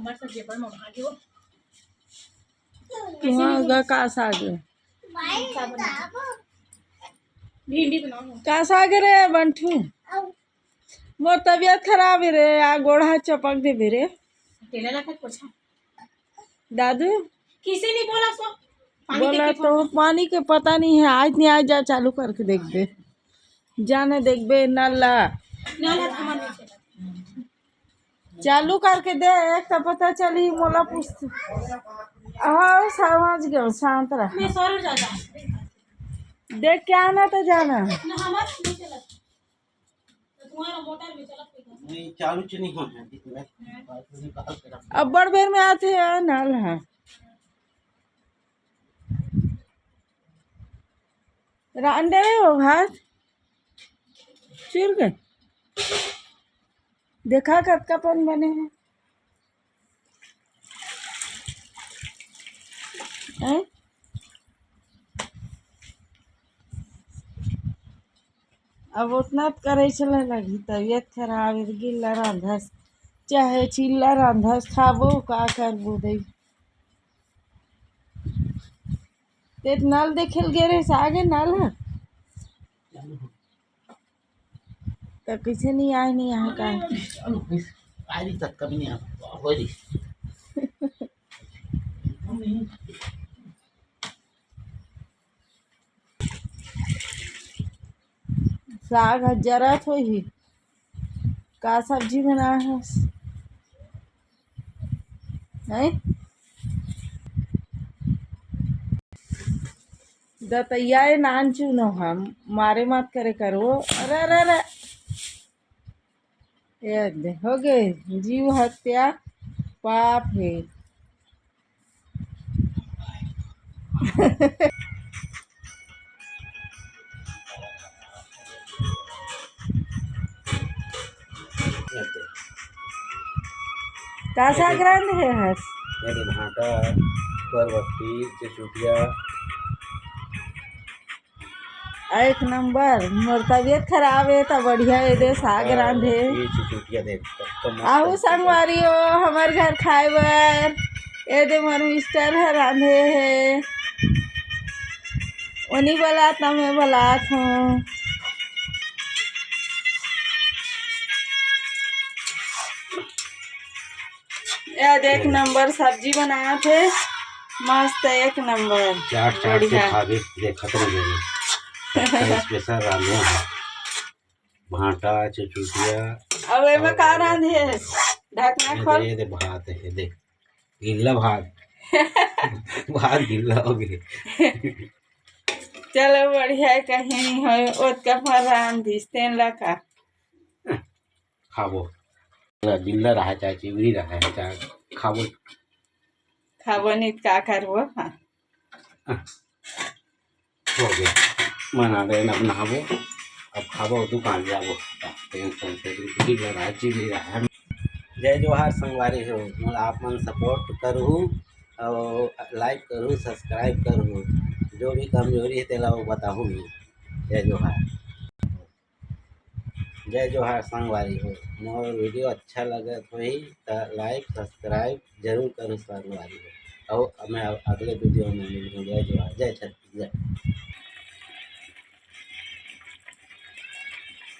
हमारे साथ जेबर में भागे हो वहाँ का साग है भिंडी बनाओ का साग रे बंठू मोर तबीयत खराब है रे आ गोड़ा चपक दे रे तेला लगा पोछा दादू किसी नहीं बोला सो पानी बोला देके तो पानी के पता नहीं है आज नहीं आज जा चालू करके देख दे जाने देख बे नल्ला ना ना थमा नहीं चला चालू करके दे एक तो पता चली मोला पूछ हाँ समझ गया शांत रह मैं सो जाता देख के आना तो जाना ना हमारा नहीं चला तो तुम्हारा मोटर भी चला नहीं चालू च नहीं होना अब बड़ बेर में आते हैं नल है अंडे नहीं हो भात चुर गए देखा कब का पन बने हैं हैं? अब उतना करे चले लगी तबीयत खराब है गिल्ला रांधस चाहे चिल्ला रांधस खाबो का करबो दे ते नल देखेल गे रे से आगे नल है तो किसे नहीं आए नहीं यहाँ का आई तक कभी नहीं हो रही साग जरा तो ही का सब्जी बना है हैं दतैया नान चुनो हम मारे मत करे करो अरे अरे अरे ये दे हो गए जीव हत्या पाप है का संक्रांत है हस मेरे भाटा परवती चुटिया एक नंबर मोर तबीयत खराब है तो बढ़िया है दे साग रांधे ये चुटिया देख आहू संगवारी हो हमार घर खाए बर ए दे मोर मिस्टर है रांधे है उन्हीं बलात ना मैं बलात हूँ याद एक नंबर सब्जी बनाया थे मस्त एक नंबर चाट चाट के खा के देखा तो नहीं स्पेशल रांधे हैं भाटा चुटिया अब एमे का रांधे ढकना खोल दे भात है देख गिल्ला भात भात गिल्ला हो गए चलो बढ़िया कहीं नहीं हो ओत का फर रांधिस तेन लका खाबो गिल्ला रहा चाहे चिवड़ी रहा है चाहे खाबो खाबो नित का करबो हाँ हो गया मना रहे ना बनाबो अब खाबो दुकान जाबो टेंशन से गिल्ला रहा चिवड़ी रहा है जय जोहार संगवारी हो आप मन सपोर्ट करूँ और लाइक करूँ सब्सक्राइब करूँ जो भी कमजोरी है तेला वो बताऊँ जय जोहार जय जोहार संगवारी हो मोर वीडियो अच्छा लगे तो ही लाइक सब्सक्राइब जरूर करूँ संगवारी हो और मैं अगले वीडियो में मिलूँ जय जोहार जय छत्तीसगढ़।